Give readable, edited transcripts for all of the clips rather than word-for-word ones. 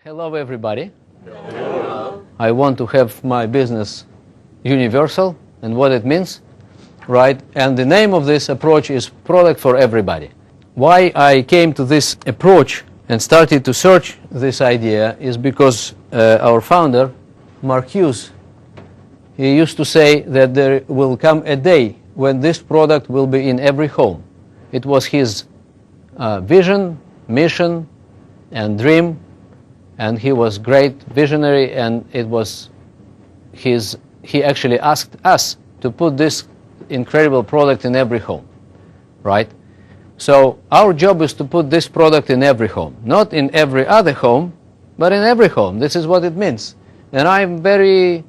Hello everybody. Hello. I want to have my business universal and what it means, right? And the name of this approach is product for everybody. Why I came to this approach and started to search this idea is because our founder, Mark Hughes, he used to say that there will come a day when this product will be in every home. It was his vision, mission, and dream. And he was great visionary, and it was he actually asked us to put this incredible product in every home, right? So our job is to put this product in every home, not in every other home, but in every home. This is what it means. And I'm very,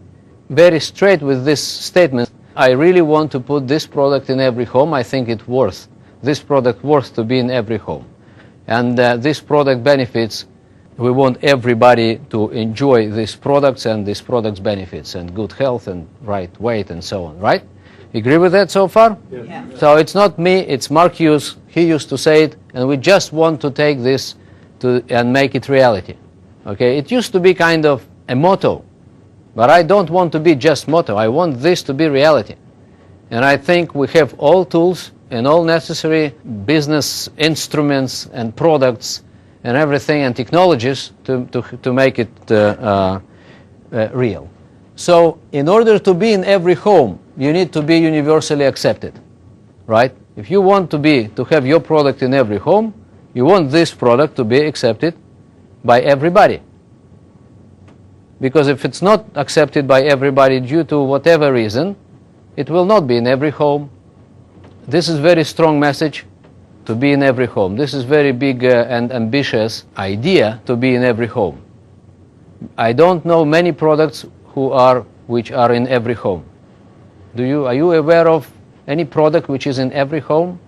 very straight with this statement. I really want to put this product in every home. I think this product worth to be in every home. And this product benefits. We want everybody to enjoy these products and these products' benefits and good health and right weight and so on, right? Agree with that so far? Yeah. So it's not me, it's Mark Hughes. He used to say it, and we just want to take this and make it reality. Okay? It used to be kind of a motto, but I don't want to be just motto. I want this to be reality. And I think we have all tools and all necessary business instruments and products and everything and technologies to make it real. So in order to be in every home, you need to be universally accepted, right? If you want to have your product in every home, you want this product to be accepted by everybody. Because if it's not accepted by everybody due to whatever reason, it will not be in every home. This is a very strong message. To be in every home. This is very big and ambitious idea to be in every home. I don't know many products which are in every home. Are you aware of any product which is in every home?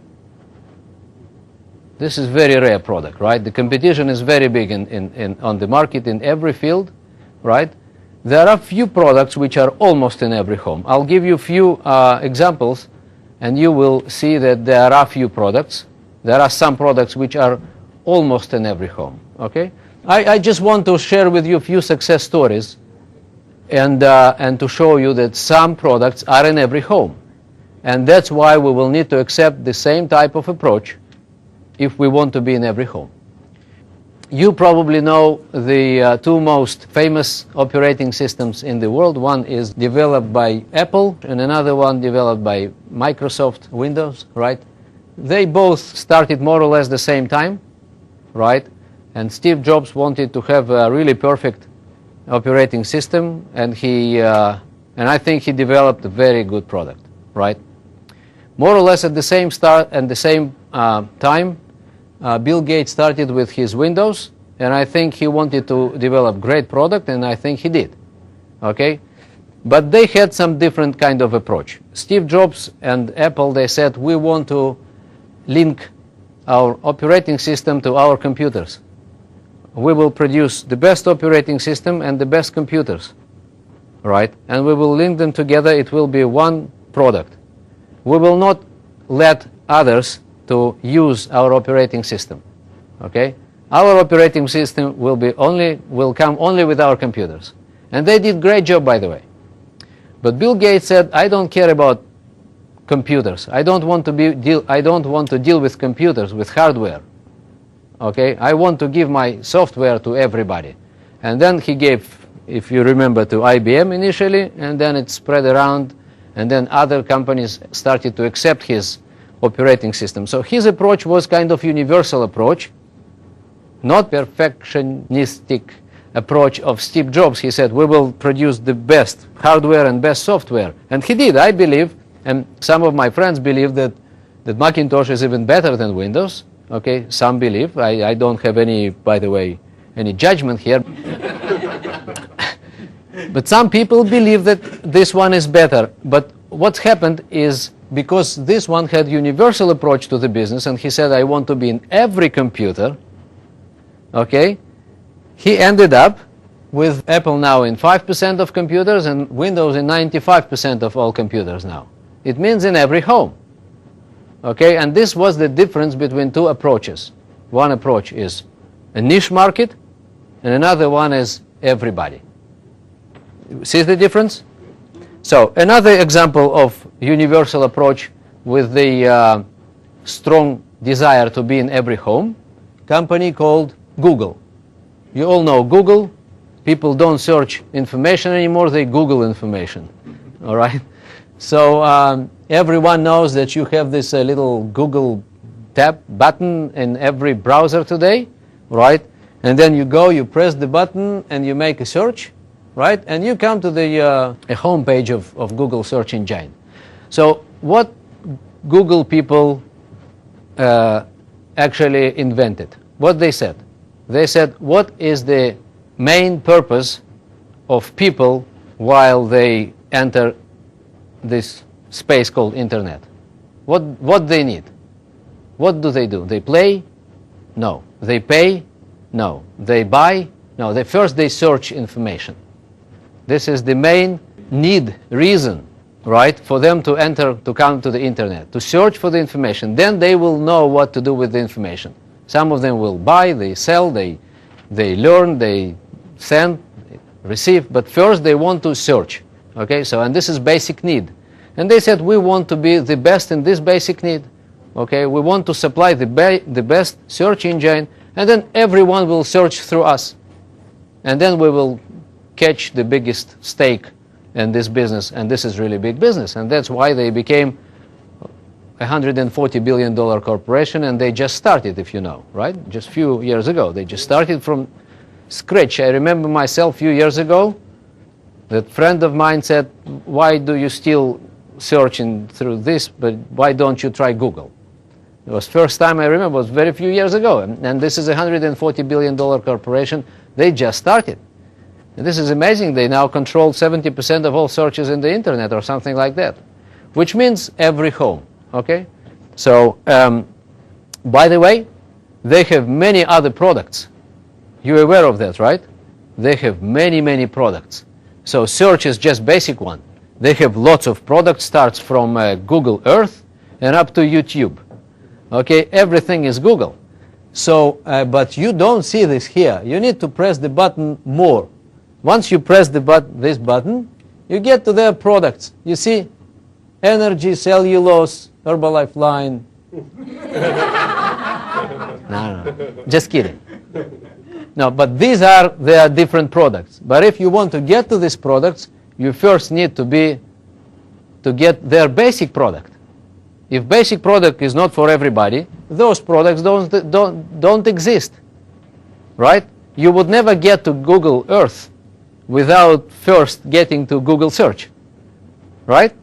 This is very rare product, right? The competition is very big on the market in every field, right? There are few products which are almost in every home. I'll give you a few examples, and you will see that there are few products. There are some products which are almost in every home, okay? I just want to share with you a few success stories and to show you that some products are in every home. And that's why we will need to accept the same type of approach if we want to be in every home. You probably know the two most famous operating systems in the world. One is developed by Apple and another one developed by Microsoft Windows, right? They both started more or less the same time, right? And Steve Jobs wanted to have a really perfect operating system, and I think he developed a very good product, right? More or less at the same time, Bill Gates started with his Windows, and I think he wanted to develop great product, and I think he did, okay? But they had some different kind of approach. Steve Jobs and Apple, they said, we want to link our operating system to our computers. We will produce the best operating system and the best computers, right? And we will link them together. It will be one product. We will not let others to use our operating system, okay? Our operating system will come only with our computers. And they did a great job, by the way. But Bill Gates said, I don't care about computers. I don't want to deal with computers, with hardware. Okay? I want to give my software to everybody. And then he gave, if you remember, to IBM initially, and then it spread around, and then other companies started to accept his operating system. So his approach was kind of universal approach, not perfectionistic approach of Steve Jobs. He said, we will produce the best hardware and best software. And he did, I believe. And some of my friends believe that Macintosh is even better than Windows. Okay, some believe. I don't have any, by the way, any judgment here. But some people believe that this one is better. But what happened is, because this one had universal approach to the business, and he said, I want to be in every computer, okay, he ended up with Apple now in 5% of computers and Windows in 95% of all computers now. It means in every home. Okay, and this was the difference between two approaches. One approach is a niche market, and another one is everybody. See the difference? So another example of universal approach with the strong desire to be in every home, company called Google. You all know Google. People don't search information anymore, they Google information. All right? So everyone knows that you have this little Google tab button in every browser today, right? And then you go, you press the button, and you make a search, right? And you come to the home page of Google search engine. So what Google people actually invented? What they said? They said, what is the main purpose of people while they enter this space called internet? What they need? What do? They play? No. They pay? No. They buy? No. First they search information. This is the main need, reason, right, for them to come to the internet, to search for the information. Then they will know what to do with the information. Some of them will buy, they sell, they learn, they send, receive, but first they want to search. Okay, so, and this is basic need. And they said, we want to be the best in this basic need. Okay, we want to supply the best search engine, and then everyone will search through us. And then we will catch the biggest stake in this business, and this is really big business. And that's why they became a $140 billion corporation, and they just started, if you know, right? Just a few years ago. They just started from scratch. I remember myself a few years ago, that friend of mine said, why do you still searching through this, but why don't you try Google? It was first time I remember, it was very few years ago, and this is a $140 billion corporation. They just started. And this is amazing. They now control 70% of all searches in the internet or something like that, which means every home. Okay? So, by the way, they have many other products. You're aware of that, right? They have many, many products. So search is just basic one. They have lots of products, starts from Google Earth and up to YouTube. Okay, everything is Google. So, but you don't see this here. You need to press the button more. Once you press this button, you get to their products. You see, energy, cellulose, Herbalife line. No, just kidding. No, but these are their different products. But if you want to get to these products, you first need to get their basic product. If basic product is not for everybody, those products don't exist, right? You would never get to Google Earth without first getting to Google search, right?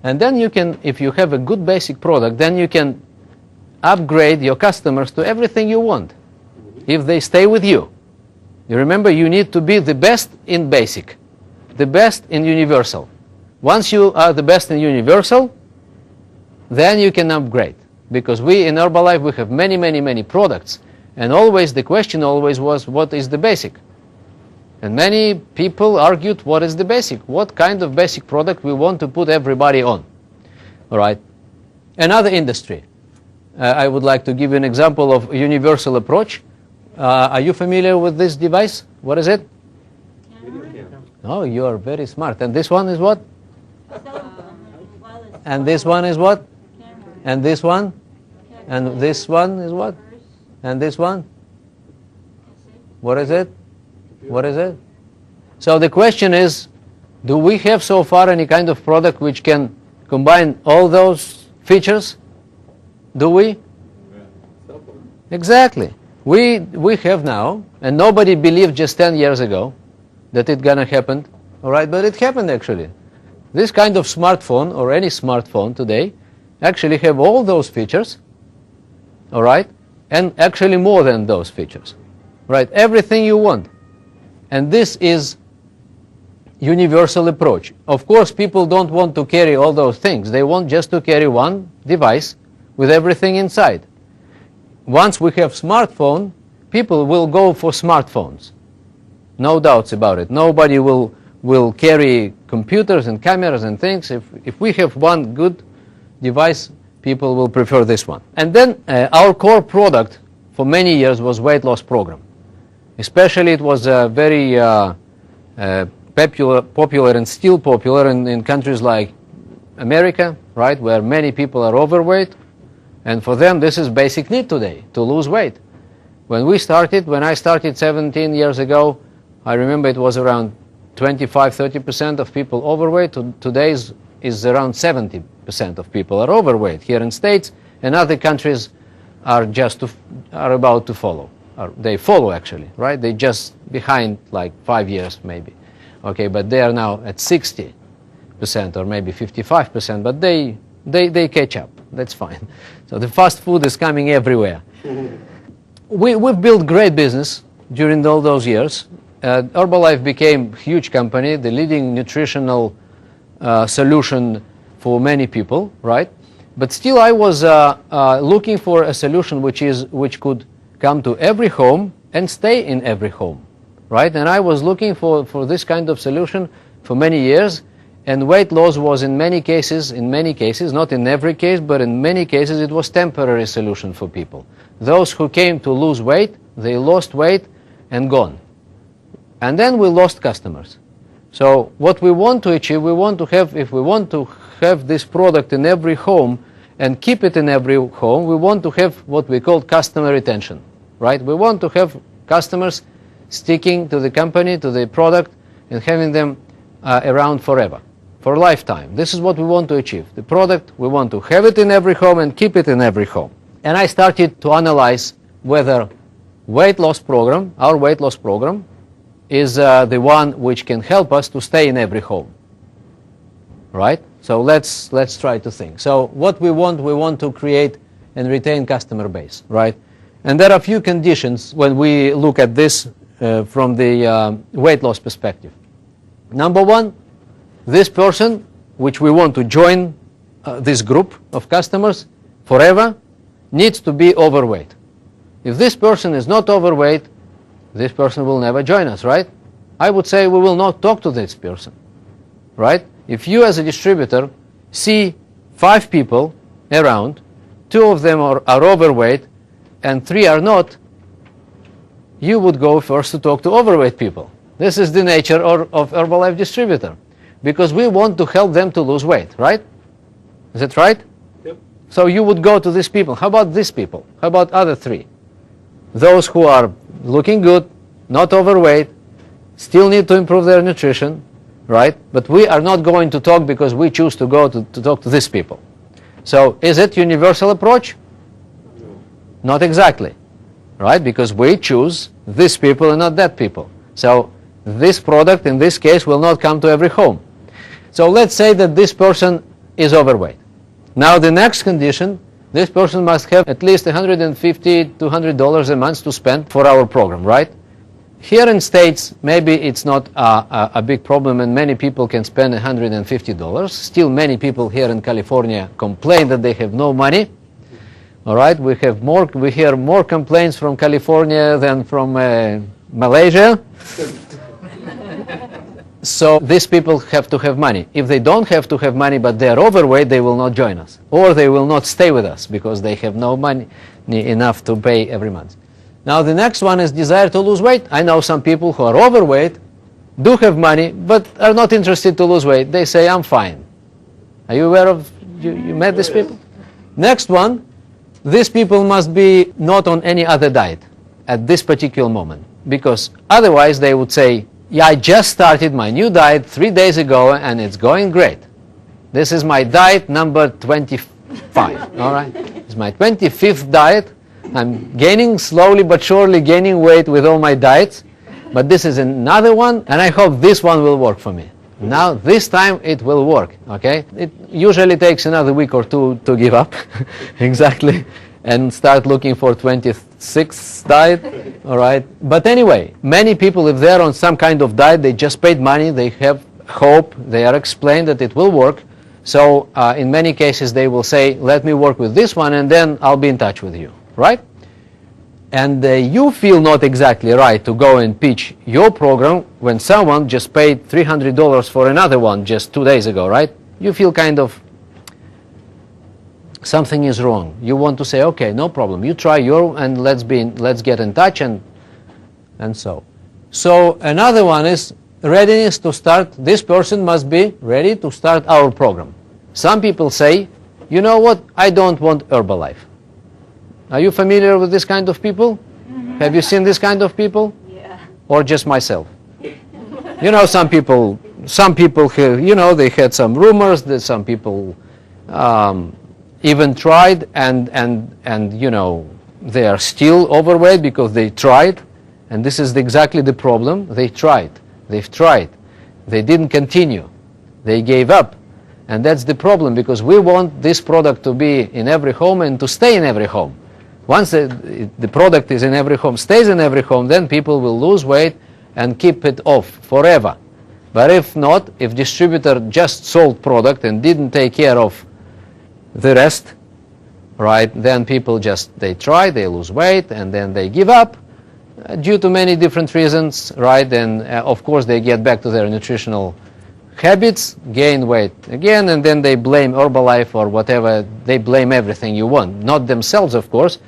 And then you can, if you have a good basic product, then you can upgrade your customers to everything you want if they stay with you. You remember, you need to be the best in basic, the best in universal. Once you are the best in universal, then you can upgrade. Because we in Herbalife, we have many, many, many products. And always, the question always was, what is the basic? And many people argued, what is the basic? What kind of basic product we want to put everybody on? All right. Another industry. I would like to give you an example of a universal approach. Are you familiar with this device? What is it? Oh, you are very smart. And this one is what? And this one is what? And this one? And this one is what? And this one? What is it? What is it? So the question is, do we have so far any kind of product which can combine all those features? Do we? Exactly. We have now, and nobody believed just 10 years ago that it's going to happen, all right, but it happened actually. This kind of smartphone, or any smartphone today, actually have all those features, all right, and actually more than those features, right, everything you want. And this is universal approach. Of course, people don't want to carry all those things. They want just to carry one device with everything inside. Once we have smartphone, people will go for smartphones. No doubts about it. Nobody will carry computers and cameras and things. If we have one good device, people will prefer this one. And then our core product for many years was weight loss program. Especially it was very popular and still popular in countries like America, right, where many people are overweight, and for them this is basic need today, to lose weight. When I started 17 years ago, I remember it was around 25-30% of people overweight. Today is around 70% of people are overweight here in States, and other countries are about to follow. They follow actually, right? They just behind like 5 years maybe. Okay, but they are now at 60% or maybe 55%, but they catch up. That's fine. So the fast food is coming everywhere. We've built great business during all those years. Herbalife became a huge company, the leading nutritional solution for many people, right? But still I was looking for a solution which could come to every home and stay in every home, right? And I was looking for this kind of solution for many years, and weight loss was in many cases, not in every case, but in many cases it was temporary solution for people. Those who came to lose weight, they lost weight and gone. And then we lost customers. So what we want to achieve, if we want to have this product in every home and keep it in every home, we want to have what we call customer retention, right? We want to have customers sticking to the company, to the product, and having them around forever, for a lifetime. This is what we want to achieve. The product, we want to have it in every home and keep it in every home. And I started to analyze whether our weight loss program, is the one which can help us to stay in every home, right? So let's try to think. So what we want to create and retain customer base, right? And there are a few conditions when we look at this from the weight loss perspective. Number one, this person which we want to join this group of customers forever needs to be overweight. If this person is not overweight, this person will never join us, right? I would say we will not talk to this person, right? If you as a distributor see 5 people around, 2 of them are overweight and 3 are not, you would go first to talk to overweight people. This is the nature of Herbalife distributor, because we want to help them to lose weight, right? Is that right? Yep. So you would go to these people. How about these people? How about other 3? Those who are looking good, not overweight, still need to improve their nutrition, right? But we are not going to talk because we choose to go to talk to these people. So is it universal approach? No. Not exactly, right? Because we choose these people and not that people. So this product in this case will not come to every home. So let's say that this person is overweight. Now the next condition, this person must have at least $150 to $200 a month to spend for our program, right? Here in States, maybe it's not a big problem and many people can spend $150. Still many people here in California complain that they have no money. All right, we hear more complaints from California than from Malaysia. So these people have to have money. If they don't have to have money but they are overweight, they will not join us. Or they will not stay with us because they have no money enough to pay every month. Now the next one is desire to lose weight. I know some people who are overweight, do have money, but are not interested to lose weight. They say, I'm fine. Are you aware of, you met these people? Next one, these people must be not on any other diet at this particular moment, because otherwise they would say, yeah, I just started my new diet 3 days ago and it's going great. This is my diet number 25, all right? It's my 25th diet. I'm gaining slowly but surely gaining weight with all my diets, but this is another one and I hope this one will work for me. Now this time it will work, okay? It usually takes another week or 2 to give up, exactly, and start looking for 26th diet, all right? But anyway, many people, if they're on some kind of diet, they just paid money, they have hope, they are explained that it will work. So in many cases they will say, let me work with this one and then I'll be in touch with you, right? And you feel not exactly right to go and pitch your program when someone just paid $300 for another one just 2 days ago, right? You feel kind of something is wrong. You want to say, okay, no problem. You try your and let's get in touch and and so. So another one is readiness to start. This person must be ready to start our program. Some people say, you know what, I don't want Herbalife. Are you familiar with this kind of people? Have you seen this kind of people? Yeah. Or just myself? You know, some people have, you know, they had some rumors that some people even tried and you know, they are still overweight because they tried, and this is exactly the problem. They've tried, they didn't continue, they gave up, and that's the problem, because we want this product to be in every home and to stay in every home. Once the product is in every home, stays in every home, then people will lose weight and keep it off forever. But if not, if distributor just sold product and didn't take care of the rest, right, then people just, they try, they lose weight, and then they give up due to many different reasons, right, and of course they get back to their nutritional habits, gain weight again, and then they blame Herbalife or whatever. They blame everything you want, not themselves of course,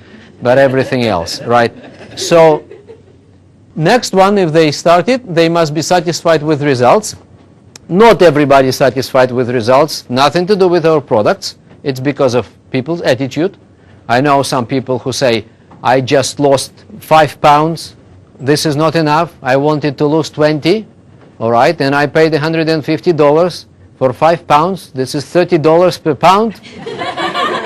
but everything else, right? So next one, if they start it, they must be satisfied with results. Not everybody is satisfied with results. Nothing to do with our products. It's because of people's attitude. I know some people who say, I just lost 5 pounds. This is not enough. I wanted to lose 20. All right, and I paid $150 for 5 pounds. This is $30 per pound.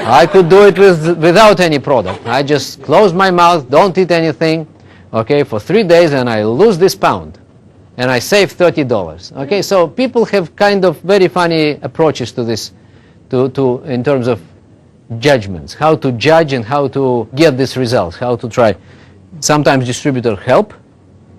I could do it without any product. I just close my mouth, don't eat anything, okay, for 3 days, and I lose this pound. And I save $30. Okay, so people have kind of very funny approaches to this, in terms of judgments, how to judge and how to get these results, how to try. Sometimes distributors help,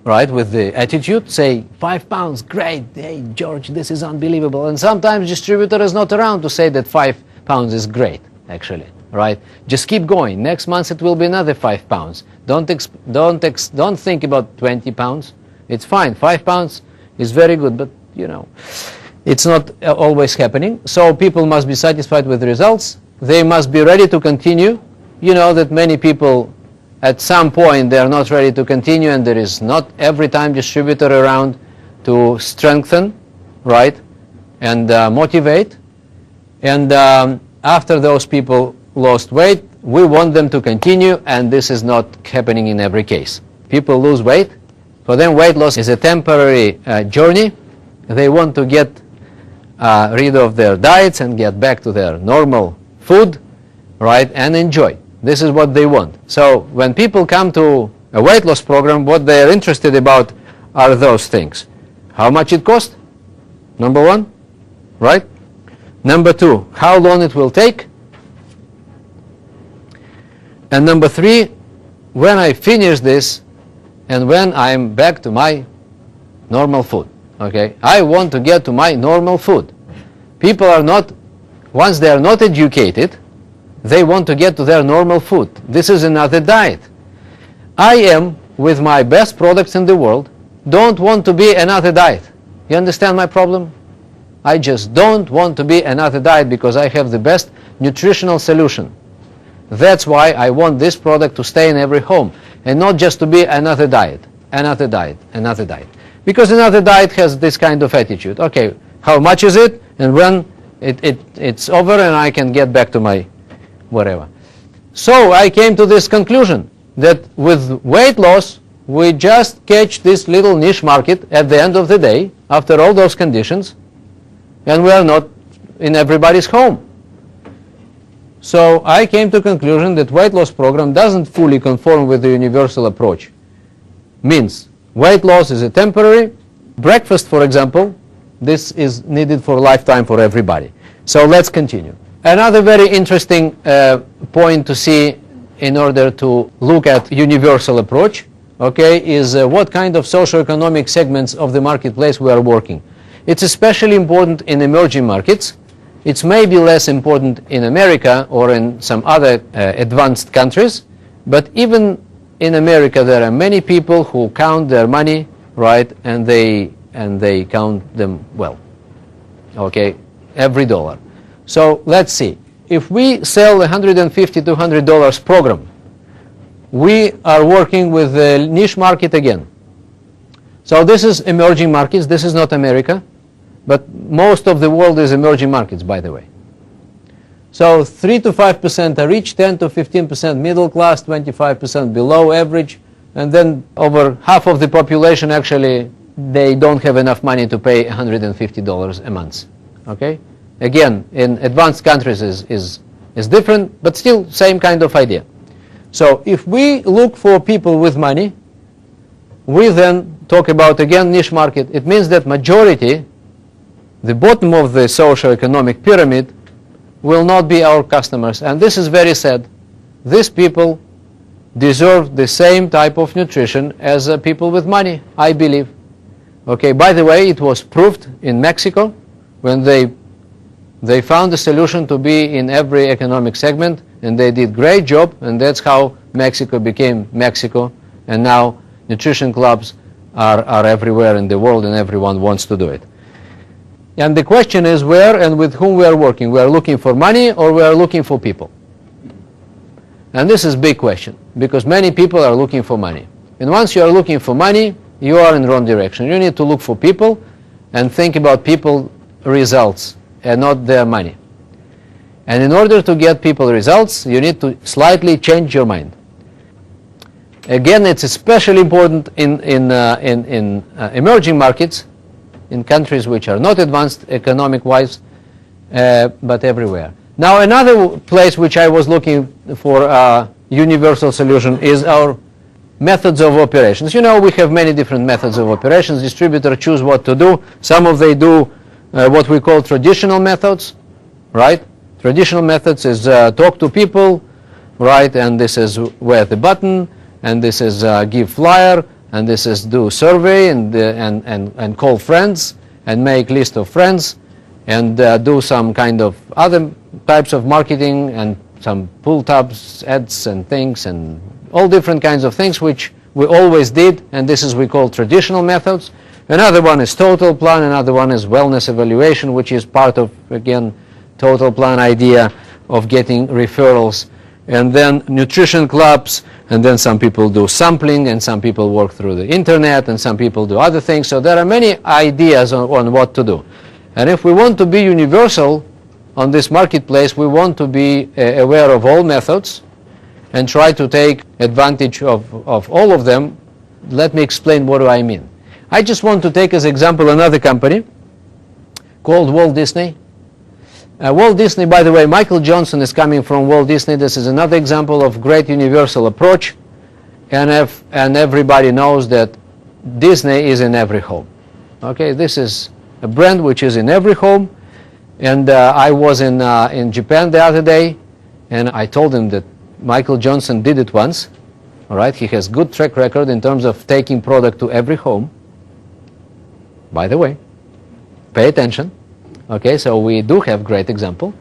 right, with the attitude, say 5 pounds, great, hey George, this is unbelievable. And sometimes distributor is not around to say that 5 pounds is great, actually, right? Just keep going. Next month it will be another 5 pounds. Don't think about 20 pounds. It's fine. 5 pounds is very good, but you know, it's not always happening. So people must be satisfied with the results. They must be ready to continue. You know that many people at some point they are not ready to continue, and there is not every time distributor around to strengthen, right, and motivate. And after those people lost weight, we want them to continue, and this is not happening in every case. People lose weight. For them, weight loss is a temporary journey. They want to get rid of their diets and get back to their normal food, right, and enjoy. This is what they want. So when people come to a weight loss program, what they are interested about are those things. How much it costs? Number one, right? Number two, how long it will take? And number three, when I finish this and when I'm back to my normal food. Okay, I want to get to my normal food. People are not, once they are not educated, they want to get to their normal food. This is another diet. I am, with my best products in the world, don't want to be another diet. You understand my problem? I just don't want to be another diet because I have the best nutritional solution. That's why I want this product to stay in every home and not just to be another diet, another diet, another diet. Because another diet has this kind of attitude. Okay, how much is it? And when it's over and I can get back to my whatever. So I came to this conclusion that with weight loss, we just catch this little niche market at the end of the day, after all those conditions, and we are not in everybody's home. So I came to the conclusion that weight loss program doesn't fully conform with the universal approach. Means weight loss is a temporary. Breakfast, for example, this is needed for a lifetime for everybody. So let's continue. Another very interesting point to see in order to look at universal approach, okay, is what kind of socioeconomic segments of the marketplace we are working. It's especially important in emerging markets. It's maybe less important in America or in some other advanced countries, but even in America there are many people who count their money, right, and they count them well, okay, every dollar. So let's see. If we sell $150 to $200 program, we are working with a niche market again. So this is emerging markets. This is not America, but most of the world is emerging markets, by the way. So 3 to 5% are rich, 10 to 15% middle class, 25% below average, and then over half of the population actually they don't have enough money to pay $150 a month. Okay? Again, in advanced countries is different, but still same kind of idea. So if we look for people with money, we then talk about again niche market. It means that majority, the bottom of the socio-economic pyramid, will not be our customers. And this is very sad. These people deserve the same type of nutrition as people with money, I believe. Okay, by the way, it was proved in Mexico when they found a solution to be in every economic segment, and they did great job, and that's how Mexico became Mexico, and now nutrition clubs are everywhere in the world and everyone wants to do it. And the question is where and with whom we are working. We are looking for money or we are looking for people? And this is a big question because many people are looking for money. And once you are looking for money, you are in the wrong direction. You need to look for people and think about people results and not their money. And in order to get people results, you need to slightly change your mind. Again, it's especially important in emerging markets, in countries which are not advanced economic-wise, but everywhere. Now, another place which I was looking for a universal solution is our methods of operations. You know, we have many different methods of operations. Distributors choose what to do. Some of they do what we call traditional methods, right? Traditional methods is talk to people, right? And this is wear the button, and this is give flyer, and this is do survey and call friends and make list of friends and do some kind of other types of marketing and some pull tabs ads and things and all different kinds of things which we always did, and this is we call traditional methods. Another one is total plan, another one is wellness evaluation, which is part of, again, total plan idea of getting referrals, and then nutrition clubs, and then some people do sampling, and some people work through the internet, and some people do other things. So there are many ideas on what to do. And if we want to be universal on this marketplace, we want to be aware of all methods and try to take advantage of all of them. Let me explain what do I mean. I just want to take as example another company called Walt Disney. Walt Disney, by the way, Michael Johnson is coming from Walt Disney. This is another example of great universal approach, and everybody knows that Disney is in every home. Okay, this is a brand which is in every home, and I was in Japan the other day, and I told him that Michael Johnson did it once. All right, he has good track record in terms of taking product to every home. By the way, pay attention. Okay, so we do have great example.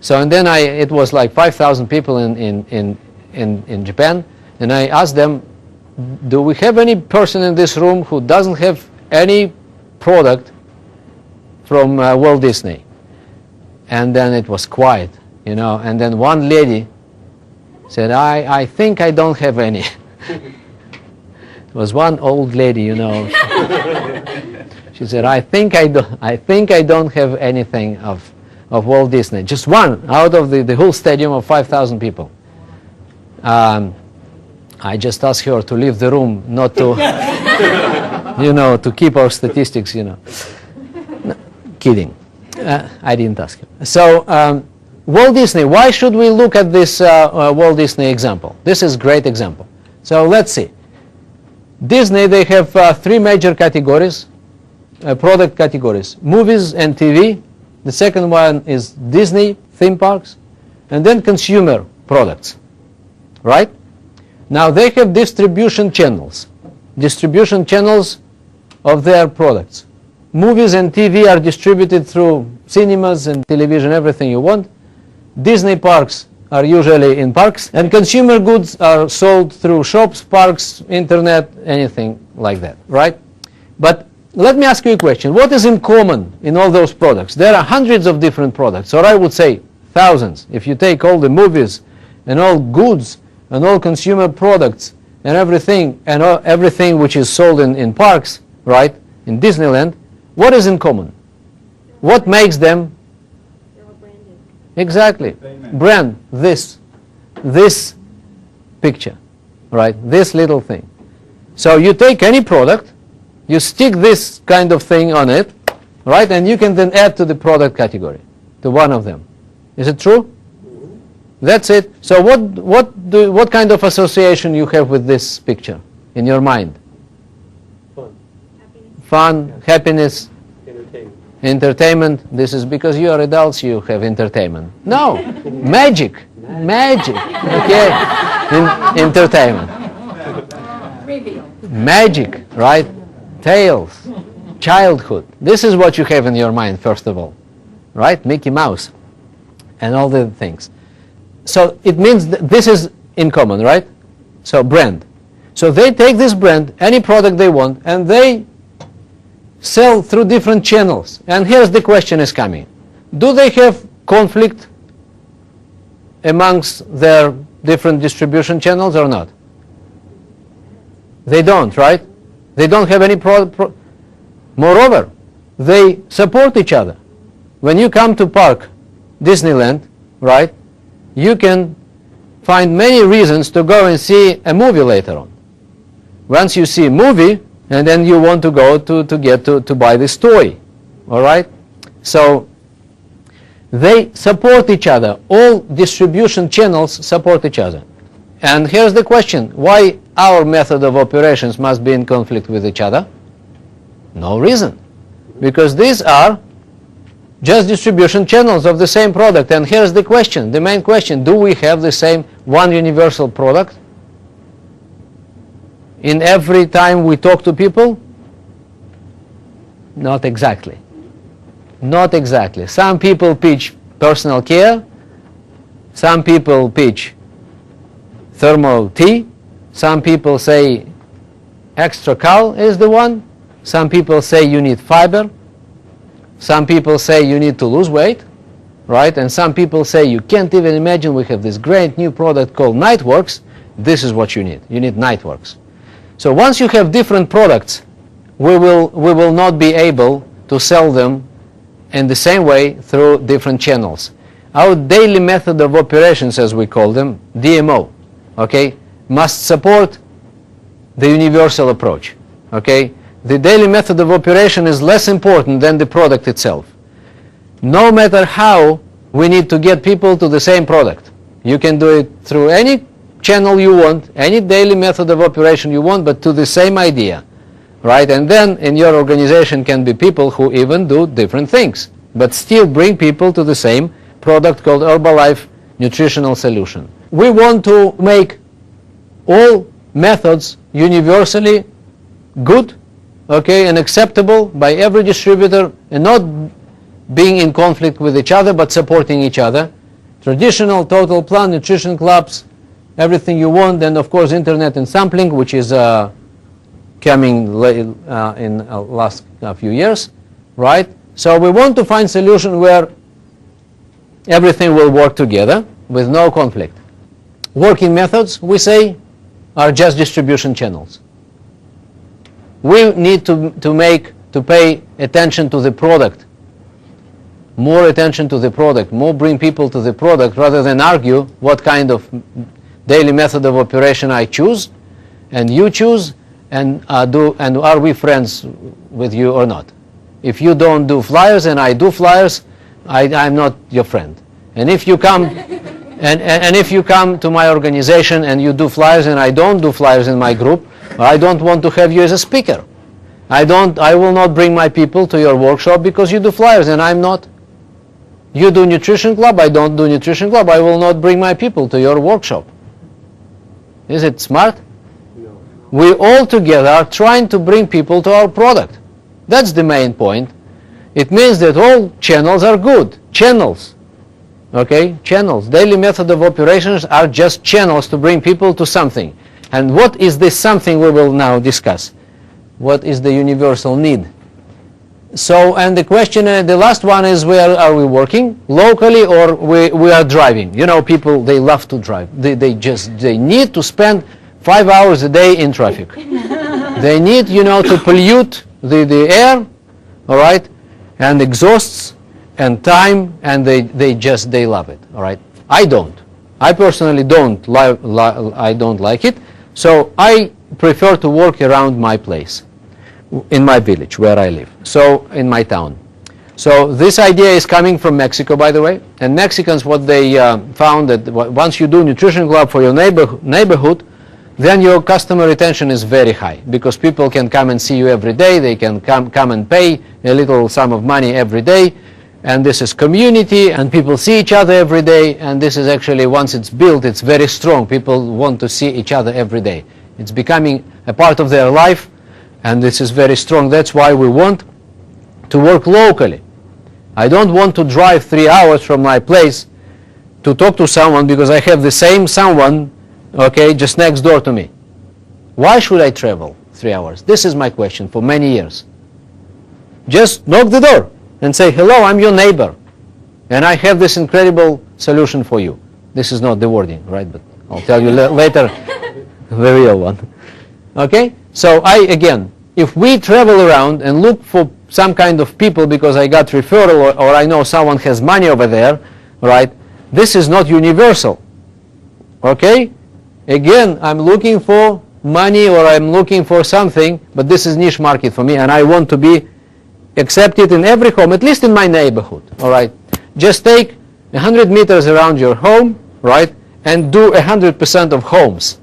So and then it was like 5,000 people in Japan, and I asked them, do we have any person in this room who doesn't have any product from Walt Disney? And then it was quiet, you know, and then one lady said, I think I don't have any. It was one old lady, you know. She said, I think I don't have anything of Walt Disney. Just one out of the whole stadium of 5,000 people. I just asked her to leave the room, not to, you know, to keep our statistics, you know. No, kidding. I didn't ask her. So Walt Disney, why should we look at this Walt Disney example? This is a great example. So let's see. Disney, they have three major categories. Product categories: movies and TV. The second one is Disney theme parks, and then consumer products. Right? Now they have distribution channels of their products. Movies and TV are distributed through cinemas and television, everything you want. Disney parks are usually in parks, and consumer goods are sold through shops, parks, internet, anything like that. Right? But let me ask you a question. What is in common in all those products? There are hundreds of different products, or I would say thousands. If you take all the movies and all goods and all consumer products and everything which is sold in parks, right, in Disneyland, what is in common? What makes them? They're all branded. Exactly. Brand, this picture, right, this little thing. So you take any product, you stick this kind of thing on it, right, and you can then add to the product category, to one of them. Is it true? That's it. So what kind of association you have with this picture in your mind? Fun, happiness, entertainment. This is because you are adults, you have entertainment. No, magic, okay, entertainment. Magic, right? Tales, childhood. This is what you have in your mind, first of all, right? Mickey Mouse and all the things. So it means this is in common, right? So brand. So they take this brand, any product they want, and they sell through different channels. And here's the question is coming. Do they have conflict amongst their different distribution channels or not? They don't, right? They don't have any Moreover, they support each other. When you come to park, Disneyland, right, you can find many reasons to go and see a movie later on. Once you see a movie, and then you want to go to buy this toy, all right? So they support each other. All distribution channels support each other. And here's the question, why our method of operations must be in conflict with each other? No reason. Because these are just distribution channels of the same product. And here's the question, the main question, do we have the same one universal product in every time we talk to people? Not exactly. Not exactly. Some people pitch personal care, some people pitch thermal tea, some people say extra cal is the one, some people say you need fiber, some people say you need to lose weight, right? And some people say you can't even imagine, we have this great new product called Nightworks, this is what you need Nightworks. So once you have different products, we will not be able to sell them in the same way through different channels. Our daily method of operations, as we call them, DMO, okay, must support the universal approach, okay? The daily method of operation is less important than the product itself. No matter how, we need to get people to the same product. You can do it through any channel you want, any daily method of operation you want, but to the same idea, right? And then in your organization can be people who even do different things, but still bring people to the same product called Herbalife Nutritional Solution. We want to make all methods universally good, okay, and acceptable by every distributor, and not being in conflict with each other, but supporting each other. Traditional, total plan, nutrition clubs, everything you want, and of course internet and sampling, which is coming in last few years, right? So we want to find solution where everything will work together with no conflict. Working methods, we say, are just distribution channels. We need to pay attention to the product, more attention to the product, more bring people to the product rather than argue what kind of daily method of operation I choose and you choose, and are we friends with you or not? If you don't do flyers and I do flyers, I'm not your friend. And if you come and if you come to my organization and you do flyers and I don't do flyers in my group, I don't want to have you as a speaker. I will not bring my people to your workshop because you do flyers and I'm not. You do nutrition club, I don't do nutrition club, I will not bring my people to your workshop. Is it smart? No. We all together are trying to bring people to our product. That's the main point. It means that all channels are good. Channels. Okay? Channels. Daily method of operations are just channels to bring people to something. And what is this something we will now discuss? What is the universal need? So, and the question, the last one is, where are we working? Locally, or we are driving? You know, people, they love to drive. They need to spend 5 hours a day in traffic. They need, to pollute the air, all right, and exhausts and time, and they love it, all right. I don't. I personally don't I don't like it, so I prefer to work around my place, in my village where I live, so in my town. So this idea is coming from Mexico, by the way, and Mexicans, what they found that once you do nutrition club for your neighborhood, then your customer retention is very high, because people can come and see you every day, they can come and pay a little sum of money every day, and this is community, and people see each other every day, and this is actually, once it's built, it's very strong. People want to see each other every day. It's becoming a part of their life, and this is very strong. That's why we want to work locally. I don't want to drive 3 hours from my place to talk to someone because I have the same someone, okay, just next door to me. Why should I travel 3 hours? This is my question for many years. Just knock the door and say, hello, I'm your neighbor, and I have this incredible solution for you. This is not the wording, right? But I'll tell you later the real one. Okay? So again, if we travel around and look for some kind of people because I got referral or I know someone has money over there, right? This is not universal. Okay? Again, I'm looking for money or I'm looking for something, but this is niche market for me, and I want to be accepted in every home, at least in my neighborhood. All right? Just take 100 meters around your home, right? And do 100% of homes,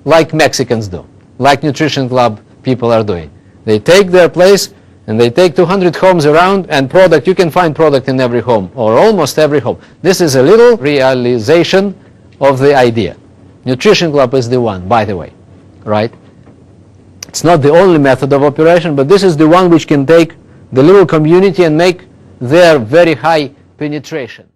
like Mexicans do, like Nutrition Club people are doing. They take their place and they take 200 homes around, and product, you can find product in every home or almost every home. This is a little realization of the idea. Nutrition Club is the one, by the way, right? It's not the only method of operation, but this is the one which can take the little community and make their very high penetration.